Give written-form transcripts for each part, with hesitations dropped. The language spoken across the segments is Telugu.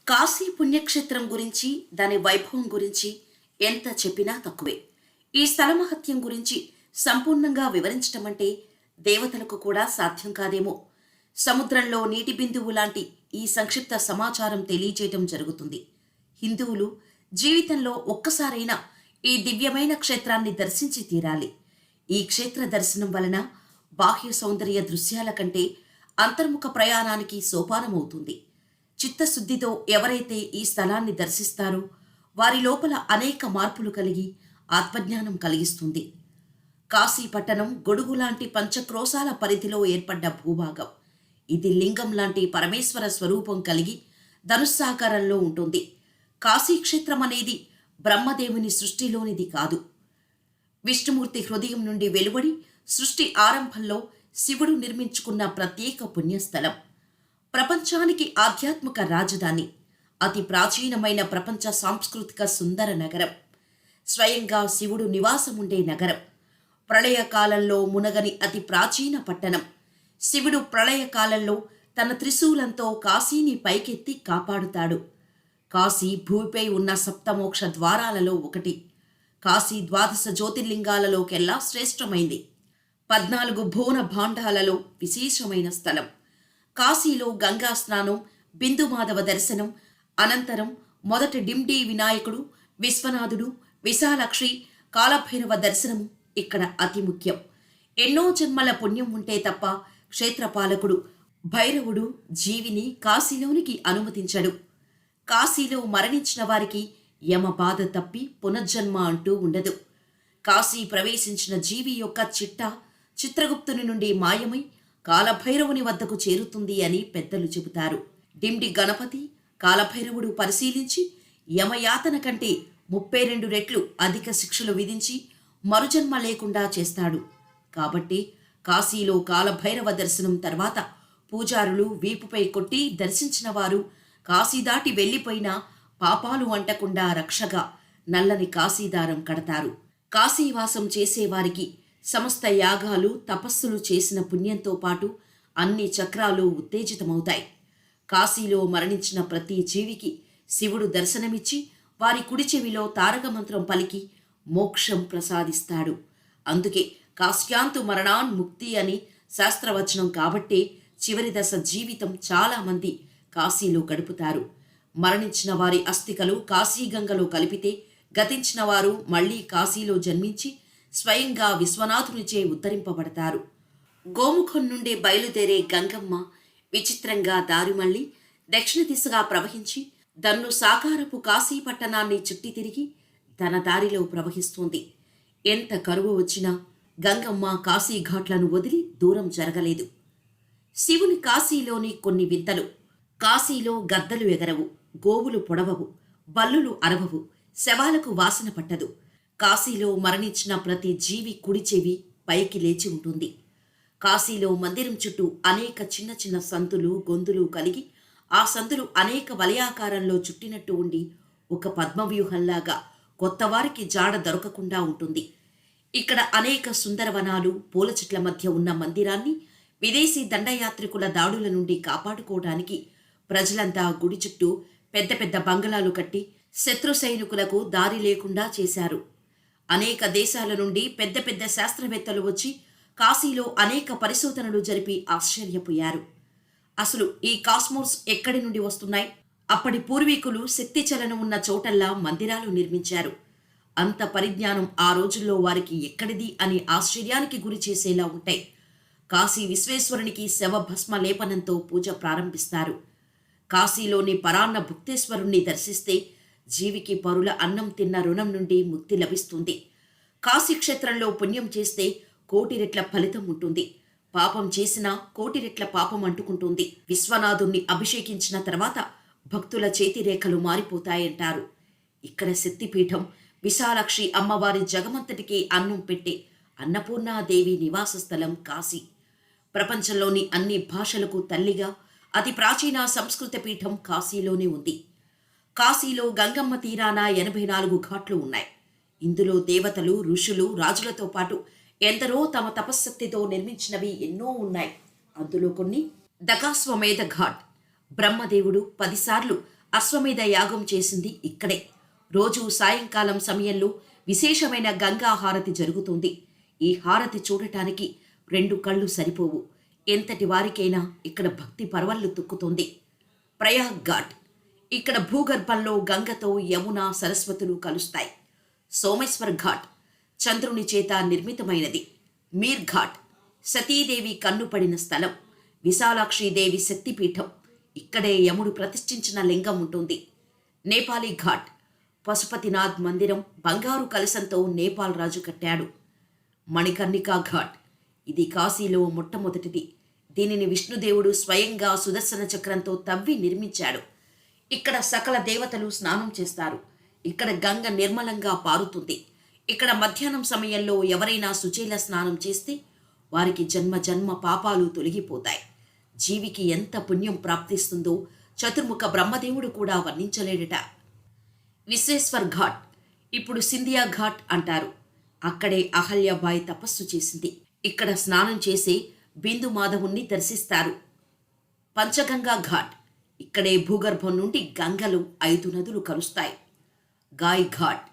కాశీ పుణ్యక్షేత్రం గురించి, దాని వైభవం గురించి ఎంత చెప్పినా తక్కువే. ఈ స్థల మహత్యం గురించి సంపూర్ణంగా వివరించటమంటే దేవతలకు కూడా సాధ్యం కాదేమో. సముద్రంలో నీటి బిందువు లాంటి ఈ సంక్షిప్త సమాచారం తెలియజేయటం జరుగుతుంది. హిందువులు జీవితంలో ఒక్కసారైనా ఈ దివ్యమైన క్షేత్రాన్ని దర్శించి తీరాలి. ఈ క్షేత్ర దర్శనం వలన బాహ్య సౌందర్య దృశ్యాల కంటే అంతర్ముఖ ప్రయాణానికి సోపానమవుతుంది. చిత్తశుద్ధితో ఎవరైతే ఈ స్థలాన్ని దర్శిస్తారో వారి లోపల అనేక మార్పులు కలిగి ఆత్మజ్ఞానం కలిగిస్తుంది. కాశీ పట్టణం గొడుగు లాంటి పంచక్రోశాల పరిధిలో ఏర్పడ్డ భూభాగం. ఇది లింగం లాంటి పరమేశ్వర స్వరూపం కలిగి ధనుస్సాకారంలో ఉంటుంది. కాశీక్షేత్రం అనేది బ్రహ్మదేవుని సృష్టిలోనిది కాదు. విష్ణుమూర్తి హృదయం నుండి వెలువడి సృష్టి ఆరంభంలో శివుడు నిర్మించుకున్న ప్రత్యేక పుణ్యస్థలం. ప్రపంచానికి ఆధ్యాత్మిక రాజధాని, అతి ప్రాచీనమైన ప్రపంచ సాంస్కృతిక సుందర నగరం, స్వయంగా శివుడు నివాసముండే నగరం, ప్రళయకాలంలో మునగని అతి ప్రాచీన పట్టణం. శివుడు ప్రళయకాలంలో తన త్రిశూలంతో కాశీని పైకెత్తి కాపాడుతాడు. కాశీ భూమిపై ఉన్న సప్తమోక్ష ద్వారాలలో ఒకటి. కాశీ ద్వాదశ జ్యోతిర్లింగాలలోకెల్లా శ్రేష్టమైంది. 14 భువన భాండాలలో విశేషమైన స్థలం. కాశీలో గంగా స్నానం, బిందుమాధవ దర్శనం, అనంతరం మొదటి డిండి వినాయకుడు, విశ్వనాథుడు, విశాలాక్షి, కాలభైరవ దర్శనము ఇక్కడ అతి ముఖ్యం. ఎన్నో జన్మల పుణ్యం ఉంటే తప్ప క్షేత్రపాలకుడు భైరవుడు జీవిని కాశీలోనికి అనుమతించడు. కాశీలో మరణించిన వారికి యమ బాధ తప్పి పునర్జన్మ అంటూ ఉండదు. కాశీ ప్రవేశించిన జీవి యొక్క చిట్ట చిత్రగుప్తుని నుండి మాయమై కాలభైరవుని వద్దకు చేరుతుంది అని పెద్దలు చెబుతారు. డిండి గణపతి కాలభైరవుడు పరిశీలించి యమయాతన కంటే 32 రెట్లు అధిక శిక్షలు విధించి మరుజన్మ లేకుండా చేస్తాడు. కాబట్టి కాశీలో కాలభైరవ దర్శనం తర్వాత పూజారులు వీపుపై కొట్టి దర్శించిన వారు కాశీ దాటి వెళ్లిపోయినా పాపాలు అంటకుండా రక్షగా నల్లని కాశీదారం కడతారు. కాశీవాసం చేసేవారికి సమస్త యాగాలు తపస్సులు చేసిన పుణ్యంతో పాటు అన్ని చక్రాలు ఉత్తేజితమవుతాయి. కాశీలో మరణించిన ప్రతి జీవికి శివుడు దర్శనమిచ్చి వారి కుడి చెవిలో తారక మంత్రం పలికి మోక్షం ప్రసాదిస్తాడు. అందుకే కాశ్యాంతు మరణాన్ ముక్తి అని శాస్త్రవచనం. కాబట్టే చివరి దశ జీవితం చాలామంది కాశీలో గడుపుతారు. మరణించిన వారి అస్థికలు కాశీగంగలో కలిపితే గతించిన వారు మళ్లీ కాశీలో జన్మించి స్వయంగా విశ్వనాథునిచే ఉద్ధరింపబడతారు. గోముఖం నుండి బయలుదేరే గంగమ్మ విచిత్రంగా దారి మళ్లీ దక్షిణ దిశగా ప్రవహించి దన్ను సాకారపు కాశీ పట్టణాన్ని చుట్టి తిరిగి తన దారిలో ప్రవహిస్తోంది. ఎంత కరువు వచ్చినా గంగమ్మ కాశీ ఘాట్లను వదిలి దూరం జరగలేదు. శివుని కాశీలోని కొన్ని వింతలు. కాశీలో గద్దలు ఎగరవు, గోవులు పొడవవు, బల్లులు అరవవు, శవాలకు వాసన పట్టదు. కాశీలో మరణించిన ప్రతి జీవి కుడి చెవి పైకి లేచి ఉంటుంది. కాశీలో మందిరం చుట్టూ అనేక చిన్న చిన్న సంతులు గొంతులు కలిగి ఆ సంతులు అనేక వలయాకారంలో చుట్టినట్టు ఉండి ఒక పద్మవ్యూహంలాగా కొత్తవారికి జాడ దొరకకుండా ఉంటుంది. ఇక్కడ అనేక సుందరవనాలు, పూల చెట్ల మధ్య ఉన్న మందిరాన్ని విదేశీ దండయాత్రికుల దాడుల నుండి కాపాడుకోవడానికి ప్రజలంతా గుడి చుట్టూ పెద్ద పెద్ద బంగళాలు కట్టి శత్రు సైనికులకు దారి లేకుండా చేశారు. అనేక దేశాల నుండి పెద్ద పెద్ద శాస్త్రవేత్తలు వచ్చి కాశీలో అనేక పరిశోధనలు జరిపి ఆశ్చర్యపోయారు. అసలు ఈ కాస్మోస్ ఎక్కడి నుండి వస్తున్నాయి? అప్పటి పూర్వీకులు శక్తి చలనం ఉన్న చోటల్లా మందిరాలు నిర్మించారు. అంత పరిజ్ఞానం ఆ రోజుల్లో వారికి ఎక్కడిది అని ఆశ్చర్యానికి గురి చేసేలా ఉంటాయి. కాశీ విశ్వేశ్వరునికి శవభస్మ లేపనంతో పూజ ప్రారంభిస్తారు. కాశీలోని పరాన్న భుక్తేశ్వరుణ్ణి దర్శిస్తే జీవికి పరుల అన్నం తిన్న రుణం నుండి ముక్తి లభిస్తుంది. కాశీక్షేత్రంలో పుణ్యం చేస్తే 1,000,000 రెట్ల ఫలితం ఉంటుంది. పాపం చేసినా 1,000,000 రెట్ల పాపం అంటుకుంటుంది. విశ్వనాథుణ్ణి అభిషేకించిన తర్వాత భక్తుల చేతిరేఖలు మారిపోతాయంటారు. ఇక్కడ శక్తిపీఠం విశాలాక్షి అమ్మవారి జగమంతటికి అన్నం పెట్టే అన్నపూర్ణాదేవి నివాస స్థలం కాశీ. ప్రపంచంలోని అన్ని భాషలకు తల్లిగా అతి ప్రాచీన సంస్కృత పీఠం కాశీలోనే ఉంది. కాశీలో గంగమ్మ తీరాన 84 ఘాట్లు ఉన్నాయి. ఇందులో దేవతలు, ఋషులు, రాజులతో పాటు ఎందరో తమ తపశ్శక్తితో నిర్మించినవి ఎన్నో ఉన్నాయి. అందులో కొన్ని దకాశ్వమేధ ఘాట్. బ్రహ్మదేవుడు 10 సార్లు అశ్వమేధ యాగం చేసింది ఇక్కడే. రోజు సాయంకాలం సమయంలో విశేషమైన గంగా హారతి జరుగుతుంది. ఈ హారతి చూడటానికి 2 కళ్ళు సరిపోవు. ఎంతటి వారికైనా ఇక్కడ భక్తి పరవళ్లు తొక్కుతుంది. ప్రయాగ్ ఘాట్. ఇక్కడ భూగర్భంలో గంగతో యమున, సరస్వతులు కలుస్తాయి. సోమేశ్వర్ ఘాట్ చంద్రుని చేత నిర్మితమైనది. మీర్ ఘాట్ సతీదేవి కన్నుపడిన స్థలం. విశాలాక్షిదేవి శక్తిపీఠం. ఇక్కడే యముడు ప్రతిష్ఠించిన లింగం ఉంటుంది. నేపాలీ ఘాట్ పశుపతినాథ్ మందిరం బంగారు కలశంతో నేపాల్ రాజు కట్టాడు. మణికర్ణికా ఘాట్ ఇది కాశీలో మొట్టమొదటిది. దీనిని విష్ణుదేవుడు స్వయంగా సుదర్శన చక్రంతో తవ్వి నిర్మించాడు. ఇక్కడ సకల దేవతలు స్నానం చేస్తారు. ఇక్కడ గంగ నిర్మలంగా పారుతుంది. ఇక్కడ మధ్యాహ్నం సమయంలో ఎవరైనా సుచేల స్నానం చేస్తే వారికి జన్మ జన్మ పాపాలు తొలగిపోతాయి. జీవికి ఎంత పుణ్యం ప్రాప్తిస్తుందో చతుర్ముఖ బ్రహ్మదేవుడు కూడా వర్ణించలేడట. విశ్వేశ్వర్ ఘాట్ ఇప్పుడు సింధియా ఘాట్ అంటారు. అక్కడే అహల్యాబాయి తపస్సు చేసింది. ఇక్కడ స్నానం చేసే బిందు మాధవుణ్ణి దర్శిస్తారు. పంచగంగా ఘాట్ ఇక్కడే భూగర్భం నుండి గంగలు 5 నదులు కలుస్తాయి. గాయ్ ఘాట్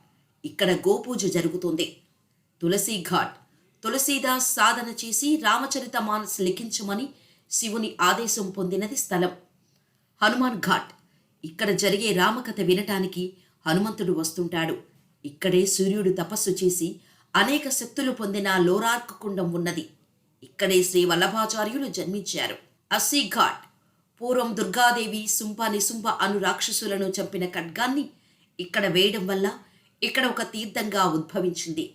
ఇక్కడ గోపూజ జరుగుతుంది. తులసి ఘాట్ తులసీదాస్ సాధన చేసి రామచరిత మానస్ లిఖించమని శివుని ఆదేశం పొందినది స్థలం. హనుమాన్ ఘాట్ ఇక్కడ జరిగే రామకథ వినటానికి హనుమంతుడు వస్తుంటాడు. ఇక్కడే సూర్యుడు తపస్సు చేసి అనేక శక్తులు పొందిన లోరార్క్ కుండం ఉన్నది. ఇక్కడే శ్రీ వల్లభాచార్యులు జన్మించారు. అస్సీ ఘాట్ పూర్వం దుర్గాదేవి సుంప నిసుంప అను రాక్షసులను చంపిన ఖడ్గాన్ని ఇక్కడ వేయడం వల్ల ఇక్కడ ఒక తీర్థంగా ఉద్భవించింది.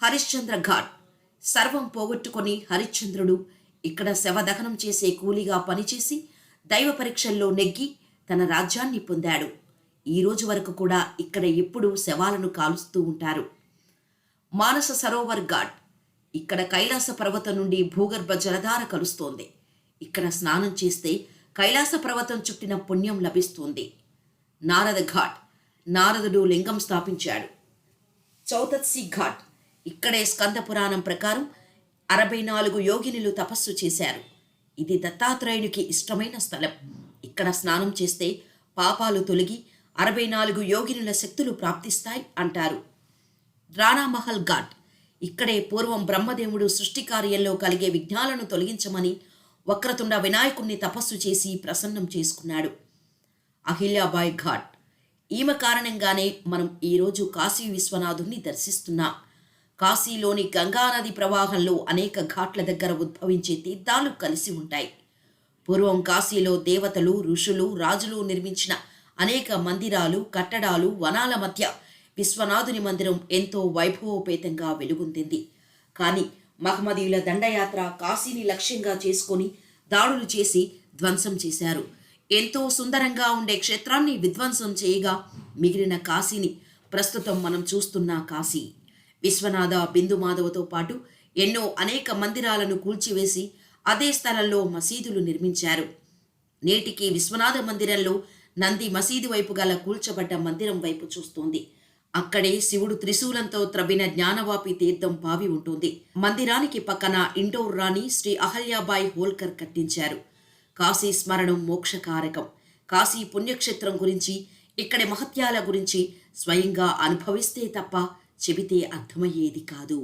హరిశ్చంద్ర ఘాట్ సర్వం పోగొట్టుకొని హరిశ్చంద్రుడు ఇక్కడ శవదహనం చేసే కూలిగా పనిచేసి దైవ పరీక్షల్లో నెగ్గి తన రాజ్యాన్ని పొందాడు. ఈ రోజు వరకు కూడా ఇక్కడ ఎప్పుడూ శవాలను కాలుస్తూ ఉంటారు. మానస సరోవర్ ఘాట్ ఇక్కడ కైలాస పర్వతం నుండి భూగర్భ జలధార కలుస్తోంది. ఇక్కడ స్నానం చేస్తే కైలాస పర్వతం చుట్టిన పుణ్యం లభిస్తుంది. నారద ఘాట్ నారదుడు లింగం స్థాపించాడు. చౌతత్సి ఘాట్ ఇక్కడే స్కంద పురాణం ప్రకారం 64 యోగినులు తపస్సు చేశారు. ఇది దత్తాత్రేయునికి ఇష్టమైన స్థలం. ఇక్కడ స్నానం చేస్తే పాపాలు తొలగి 64 యోగినుల శక్తులు ప్రాప్తిస్తాయి అంటారు. రాణామహల్ ఘాట్ ఇక్కడే పూర్వం బ్రహ్మదేవుడు సృష్టి కార్యంలో కలిగే విఘ్నాలను తొలగించమని వక్రతుండ వినాయకుణ్ణి తపస్సు చేసి ప్రసన్నం చేసుకున్నాడు. అహిల్యాబాయి ఘాట్ ఈమె కారణంగానే మనం ఈరోజు కాశీ విశ్వనాథుణ్ణి దర్శిస్తున్నాం. కాశీలోని గంగానది ప్రవాహంలో అనేక ఘాట్ల దగ్గర ఉద్భవించే తీర్థాలు కలిసి ఉంటాయి. పూర్వం కాశీలో దేవతలు, ఋషులు, రాజులు నిర్మించిన అనేక మందిరాలు, కట్టడాలు, వనాల మధ్య విశ్వనాథుని మందిరం ఎంతో వైభవోపేతంగా వెలుగొందింది. కానీ మహమ్మదీయుల దండయాత్ర కాశీని లక్ష్యంగా చేసుకొని దాడులు చేసి ధ్వంసం చేశారు. ఎంతో సుందరంగా ఉండే క్షేత్రాన్ని విధ్వంసం చేయగా మిగిలిన కాశీని ప్రస్తుతం మనం చూస్తున్న కాశీ. విశ్వనాథ, బిందు మాధవతో పాటు ఎన్నో అనేక మందిరాలను కూల్చివేసి అదే స్థలంలో మసీదులు నిర్మించారు. నేటికి విశ్వనాథ మందిరంలో నంది మసీదు వైపు గల కూల్చబడ్డ మందిరం వైపు చూస్తోంది. అక్కడే శివుడు త్రిశూలంతో త్రవ్విన జ్ఞానవాపి తీర్థం బావి ఉంటుంది. మందిరానికి పక్కన ఇండోర్ రాణి శ్రీ అహల్యాబాయి హోల్కర్ కట్టించారు. కాశీ స్మరణం మోక్షకారకం. కాశీ పుణ్యక్షేత్రం గురించి, ఇక్కడి మహత్యాల గురించి స్వయంగా అనుభవిస్తే తప్ప చెబితే అర్థమయ్యేది కాదు.